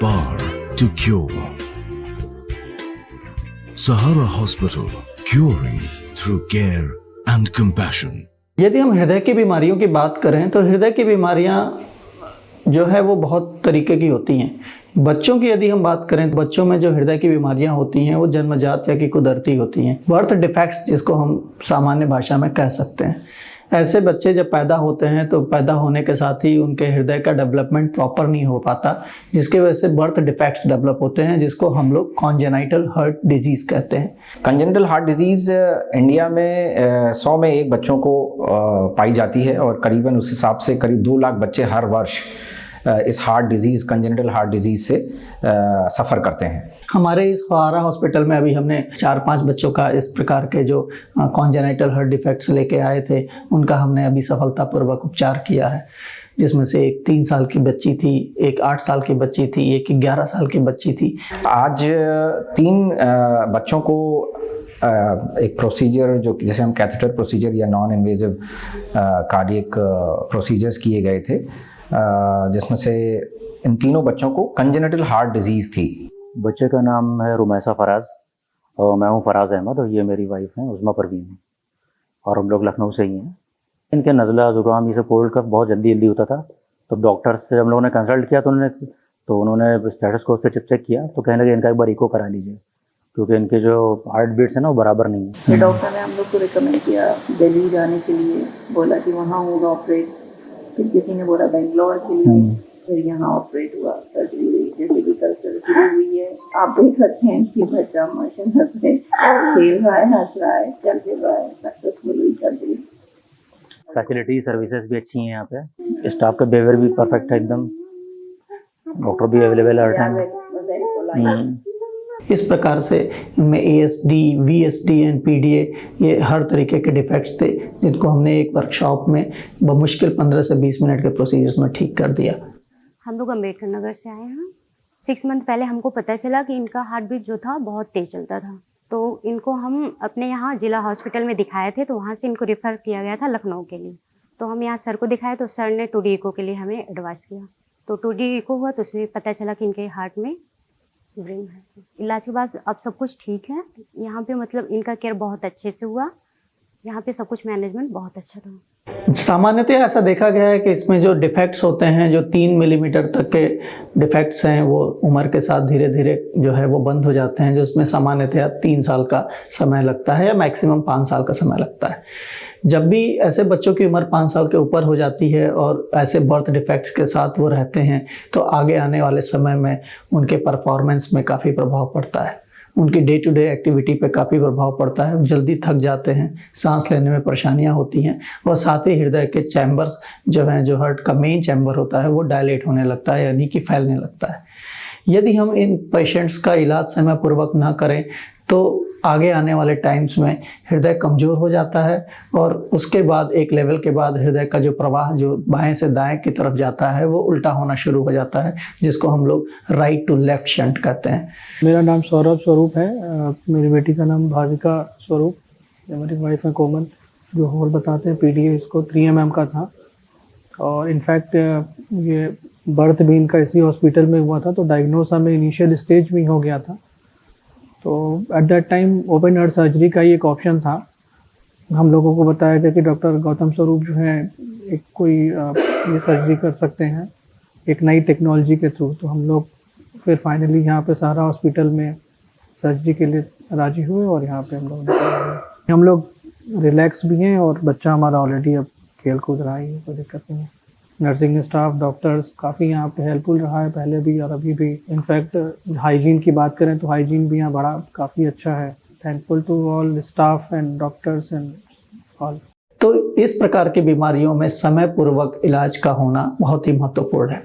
power to cure. Sahara Hospital, curing through care and compassion. यदि हम हृदय की बीमारियों की बात करें तो हृदय की बीमारियां जो है वो बहुत तरीके की होती हैं। बच्चों की यदि हम बात करें तो बच्चों में जो हृदय की बीमारियां होती हैं वो जन्मजात या कि कुदरती होती हैं, बर्थ डिफेक्ट्स जिसको हम सामान्य भाषा में कह सकते हैं। ऐसे बच्चे जब पैदा होते हैं तो पैदा होने के साथ ही उनके हृदय का डेवलपमेंट प्रॉपर नहीं हो पाता, जिसकी वजह से बर्थ डिफेक्ट्स डेवलप होते हैं, जिसको हम लोग कॉन्जेनाइटल हार्ट डिजीज कहते हैं। कंजेनिटल हार्ट डिजीज़ इंडिया में 100 में 1 बच्चों को पाई जाती है और करीबन उस हिसाब से करीब 2 लाख बच्चे हर वर्ष इस heart disease congenital heart disease से सफ़र करते हैं। हमारे इस सहारा हॉस्पिटल में अभी हमने 4-5 बच्चों का इस प्रकार के जो कॉन्जेनाइटल हार्ट डिफेक्ट्स लेके आए थे, उनका हमने अभी सफलतापूर्वक उपचार किया है, जिसमें से एक 3 साल की बच्ची थी, एक 8 साल की बच्ची थी, एक 11 साल की बच्ची थी। आज 3 बच्चों को एक प्रोसीजर जो जैसे हम कैथेटर प्रोसीजर या नॉन इन्वेजिव कार्डियक प्रोसीजर्स किए गए थे, जिसमें से इन तीनों बच्चों को कंजेनिटल हार्ट डिजीज़ थी। बच्चे का नाम है रुमैसा फराज और मैं हूँ फराज अहमद और ये मेरी वाइफ है उज़मा परवीन है और हम लोग लखनऊ से ही हैं। इनके नज़ला ज़ुकाम ये सब कोल्ड कफ बहुत जल्दी होता था, तो डॉक्टर से हम लोगों ने कंसल्ट किया तो उन्होंने स्टेथोस्कोप से चेक किया तो कहने लगे इनका एक बार इको करा लीजिए, क्योंकि इनके जो हार्ट बीट्स हैं ना वो बराबर नहीं है। फिर डॉक्टर ने हम लोग को रिकमेंड किया दिल्ली जाने के लिए, बोला कि वहाँ होगा ऑपरेट। फिर किसी ने बोला बेंगलोर के लिए, फिर यहाँ ऑपरेट हुआ, सर्जरी हुई। जैसे कि कल सर्जरी हुई है, आप देख सकते हैं कि बच्चा माशाल्लाह से खेल रहा है, हंस रहा है, चल फिर रहा है, सक्सेसफुल हुई सर्जरी। फैसिलिटी सर्विसेज भी अच्छी हैं यहाँ पे, स्टाफ का बिहेवियर भी परफेक्ट है एकदम, डॉक्टर भी अवेलेबल है हर टाइम। इस प्रकार से इनमें ASD, VSD एंड PDA ये हर तरीके के डिफेक्ट्स थे, जिनको हमने एक वर्कशॉप में बमुश्किल 15 से 20 मिनट के प्रोसीजर्स में ठीक कर दिया। हम लोग अम्बेडकर नगर से आए हैं। 6 मंथ पहले हमको पता चला कि इनका हार्ट बीट जो था बहुत तेज चलता था, तो इनको हम अपने यहाँ जिला हॉस्पिटल में दिखाए थे, तो वहाँ से इनको रेफ़र किया गया था लखनऊ के लिए। तो हम यहाँ सर को दिखाए तो सर ने 2D इको के लिए हमें एडवाइस किया, तो 2D इको हुआ तो उसमें पता चला कि इनके हार्ट में ब्रेन है। इलाज के बाद अब सब कुछ ठीक है यहाँ पे, मतलब इनका केयर बहुत अच्छे से हुआ, यहाँ पे सब कुछ मैनेजमेंट बहुत अच्छा था। सामान्यतः ऐसा देखा गया है कि इसमें जो डिफेक्ट्स होते हैं, जो 3 मिलीमीटर तक के डिफेक्ट्स हैं, वो उम्र के साथ धीरे धीरे जो है वो बंद हो जाते हैं, जो उसमें सामान्यतः 3 साल का समय लगता है या मैक्सिमम 5 साल का समय लगता है। जब भी ऐसे बच्चों की उम्र 5 साल के ऊपर हो जाती है और ऐसे बर्थ डिफेक्ट्स के साथ वो रहते हैं, तो आगे आने वाले समय में उनके परफॉर्मेंस में काफ़ी प्रभाव पड़ता है, उनकी डे टू डे एक्टिविटी पे काफ़ी प्रभाव पड़ता है, जल्दी थक जाते हैं, सांस लेने में परेशानियां होती हैं, और साथ ही हृदय के चैम्बर्स जो हैं, जो हार्ट का मेन चैम्बर होता है, वो डायलेट होने लगता है, यानी कि फैलने लगता है। यदि हम इन पेशेंट्स का इलाज समय पूर्वक ना करें तो आगे आने वाले टाइम्स में हृदय कमज़ोर हो जाता है, और उसके बाद एक लेवल के बाद हृदय का जो प्रवाह जो बाएं से दाएं की तरफ जाता है वो उल्टा होना शुरू हो जाता है, जिसको हम लोग राइट टू लेफ्ट शंट कहते हैं। मेरा नाम सौरभ स्वरूप है, मेरी बेटी का नाम भाविका स्वरूप, मेरी वाइफ है कोमल। जो होल बताते हैं PDA इसको 3 mm का था, और इनफैक्ट ये बर्थ भी इनका इसी हॉस्पिटल में हुआ था, तो डायग्नोस हमें इनिशियल स्टेज में हो गया था। तो at that time open heart surgery का ही एक ऑप्शन था। हम लोगों को बताया गया कि डॉक्टर गौतम स्वरूप जो है एक कोई ये सर्जरी कर सकते हैं एक नई टेक्नोलॉजी के थ्रू। तो हम लोग फिर फाइनली यहाँ पे सहारा हॉस्पिटल में सर्जरी के लिए राजी हुए, और यहाँ पे हम लोग रिलैक्स भी हैं, और बच्चा हमारा ऑलरेडी अब खेल कूद रहा है, कोई दिक्कत नहीं है। नर्सिंग स्टाफ, डॉक्टर्स काफ़ी यहाँ पे हेल्पफुल रहा है, पहले भी और अभी भी। इनफैक्ट हाइजीन की बात करें तो हाइजीन भी यहाँ बड़ा काफ़ी अच्छा है। Thankful to all staff and doctors and all. तो इस प्रकार की बीमारियों में समय पूर्वक इलाज का होना बहुत ही महत्वपूर्ण है।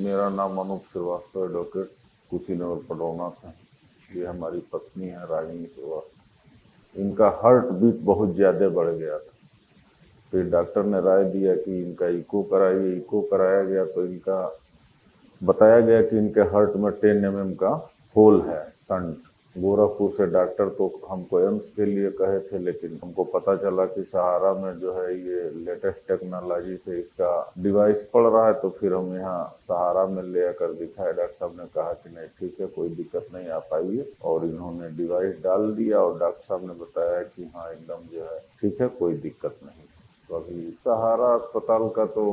मेरा नाम अनूप श्रीवास्तव, डॉक्टर कुशीनगर पडौना से। ये हमारी पत्नी है रागिनी श्रीवास्तव। इनका हार्ट बीट बहुत ज़्यादा बढ़ गया था, फिर डॉक्टर ने राय दिया कि इनका इको कराइए। इको कराया गया तो इनका बताया गया कि इनके हार्ट में 10 mm का होल है, शंट। गोरखपुर से डॉक्टर तो हमको एम्स के लिए कहे थे, लेकिन हमको पता चला कि सहारा में जो है ये लेटेस्ट टेक्नोलॉजी से इसका डिवाइस पड़ रहा है, तो फिर हम यहाँ सहारा में ले आकर दिखाए। डॉक्टर साहब ने कहा कि नहीं ठीक है, कोई दिक्कत नहीं, आप आइए, और इन्होंने डिवाइस डाल दिया और डॉक्टर साहब ने बताया कि हाँ एकदम जो है ठीक है, कोई दिक्कत नहीं। तो अभी सहारा अस्पताल का तो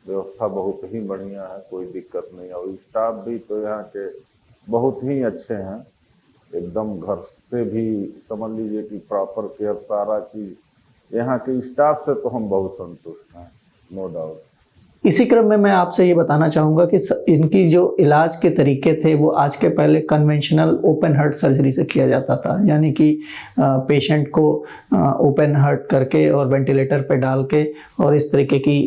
व्यवस्था बहुत ही बढ़िया है, कोई दिक्कत नहीं, और स्टाफ भी तो यहाँ के बहुत ही अच्छे हैं, एकदम घर से भी समझ लीजिए कि प्रॉपर केयर, सारा चीज़ यहाँ के स्टाफ से तो हम बहुत संतुष्ट हैं, नो डाउट। इसी क्रम में मैं आपसे ये बताना चाहूँगा कि इनकी जो इलाज के तरीके थे वो आज के पहले कन्वेंशनल ओपन हार्ट सर्जरी से किया जाता था, यानी कि पेशेंट को ओपन हार्ट करके और वेंटिलेटर पे डाल के और इस तरीके की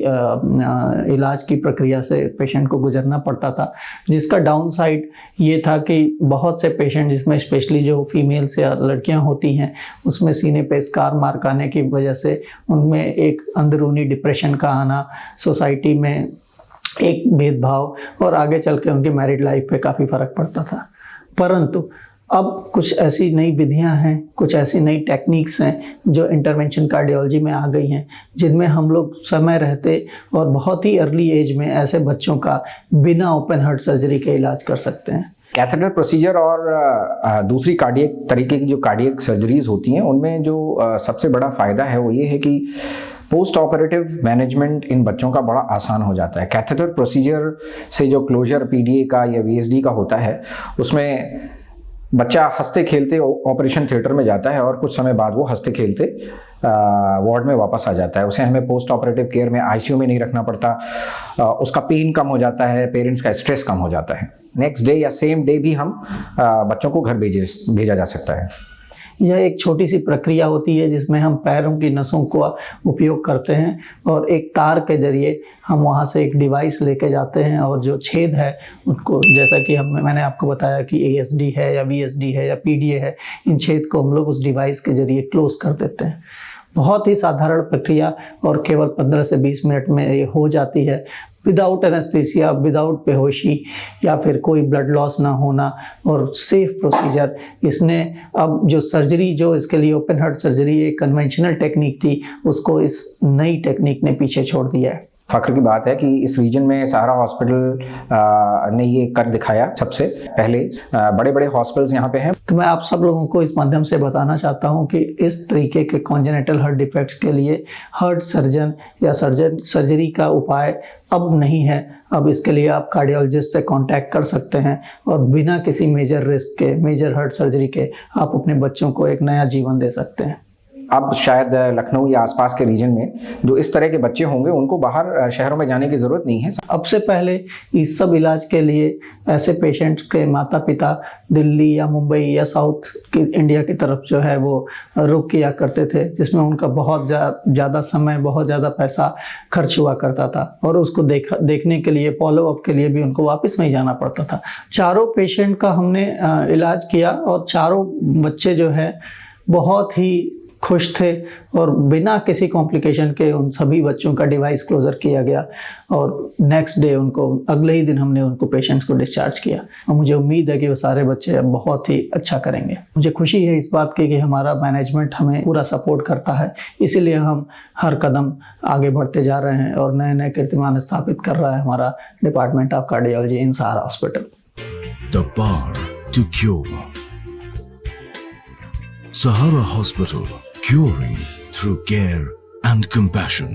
इलाज की प्रक्रिया से पेशेंट को गुजरना पड़ता था, जिसका डाउन साइड ये था कि बहुत से पेशेंट, जिसमें स्पेशली जो फीमेल्स या लड़कियां होती हैं, उसमें सीने पे स्कार मार्क आने की वजह से उनमें एक अंदरूनी डिप्रेशन का आना, सोसाइटी में एक भेदभाव और आगे चल के उनकी मैरिड लाइफ पे काफ़ी फ़र्क पड़ता था। परंतु अब कुछ ऐसी नई विधियां हैं, कुछ ऐसी नई टेक्निक्स हैं जो इंटरवेंशन कार्डियोलॉजी में आ गई हैं, जिनमें हम लोग समय रहते और बहुत ही अर्ली एज में ऐसे बच्चों का बिना ओपन हार्ट सर्जरी के इलाज कर सकते हैं। कैथेटर प्रोसीजर और दूसरी कार्डियक तरीके की जो कार्डियक सर्जरीज होती हैं, उनमें जो सबसे बड़ा फ़ायदा है वो ये है कि पोस्ट ऑपरेटिव मैनेजमेंट इन बच्चों का बड़ा आसान हो जाता है। कैथेटर प्रोसीजर से जो क्लोजर पीडीए का या वीएसडी का होता है, उसमें बच्चा हंसते खेलते ऑपरेशन थिएटर में जाता है और कुछ समय बाद वो हंसते खेलते वार्ड में वापस आ जाता है। उसे हमें पोस्ट ऑपरेटिव केयर में आईसीयू में नहीं रखना पड़ता, उसका पेन कम हो जाता है, पेरेंट्स का स्ट्रेस कम हो जाता है। नेक्स्ट डे या सेम डे भी हम बच्चों को घर भेजा जा सकता है। यह एक छोटी सी प्रक्रिया होती है जिसमें हम पैरों की नसों को उपयोग करते हैं और एक तार के जरिए हम वहाँ से एक डिवाइस लेके जाते हैं और जो छेद है उनको, जैसा कि मैंने आपको बताया कि एएसडी है या वीएसडी है या पीडीए है, इन छेद को हम लोग उस डिवाइस के जरिए क्लोज कर देते हैं। बहुत ही साधारण प्रक्रिया और केवल 15 से 20 मिनट में ये हो जाती है, विदाउट एनेस्थीसिया, विदाउट बेहोशी या फिर कोई ब्लड लॉस ना होना, और सेफ प्रोसीजर। इसने अब जो सर्जरी, जो इसके लिए ओपन हार्ट सर्जरी एक कन्वेंशनल टेक्निक थी, उसको इस नई टेक्निक ने पीछे छोड़ दिया है। फ़ख्र की बात है कि इस रीजन में सहारा हॉस्पिटल ने ये कर दिखाया सबसे पहले। बड़े बड़े हॉस्पिटल्स यहाँ पे हैं। तो मैं आप सब लोगों को इस माध्यम से बताना चाहता हूँ कि इस तरीके के कॉन्जेनिटल हार्ट डिफेक्ट्स के लिए हार्ट सर्जन या सर्जरी का उपाय अब नहीं है। अब इसके लिए आप कार्डियोलॉजिस्ट से कांटेक्ट कर सकते हैं और बिना किसी मेजर रिस्क के, मेजर हार्ट सर्जरी के, आप अपने बच्चों को एक नया जीवन दे सकते हैं। अब शायद लखनऊ या आसपास के रीजन में जो इस तरह के बच्चे होंगे, उनको बाहर शहरों में जाने की ज़रूरत नहीं है। अब से पहले इस सब इलाज के लिए ऐसे पेशेंट्स के माता पिता दिल्ली या मुंबई या साउथ की इंडिया की तरफ जो है वो रुख किया करते थे, जिसमें उनका बहुत ज़्यादा समय, बहुत ज़्यादा पैसा खर्च हुआ करता था और उसको देखने के लिए, फॉलोअप के लिए भी उनको वापस नहीं जाना पड़ता था। चारों पेशेंट का हमने इलाज किया और चारों बच्चे जो है बहुत ही खुश थे और बिना किसी कॉम्प्लिकेशन के उन सभी बच्चों का डिवाइस क्लोजर किया गया और नेक्स्ट डे उनको, अगले ही दिन हमने उनको पेशेंट्स को डिस्चार्ज किया और मुझे उम्मीद है कि वो सारे बच्चे अब बहुत ही अच्छा करेंगे। मुझे खुशी है इस बात की कि हमारा मैनेजमेंट हमें पूरा सपोर्ट करता है, इसीलिए हम हर कदम आगे बढ़ते जा रहे हैं और नए नए कीर्तिमान स्थापित कर रहा है हमारा department of cardiology in Sahara hospital. The power to cure. Sahara Hospital, curing through care and compassion.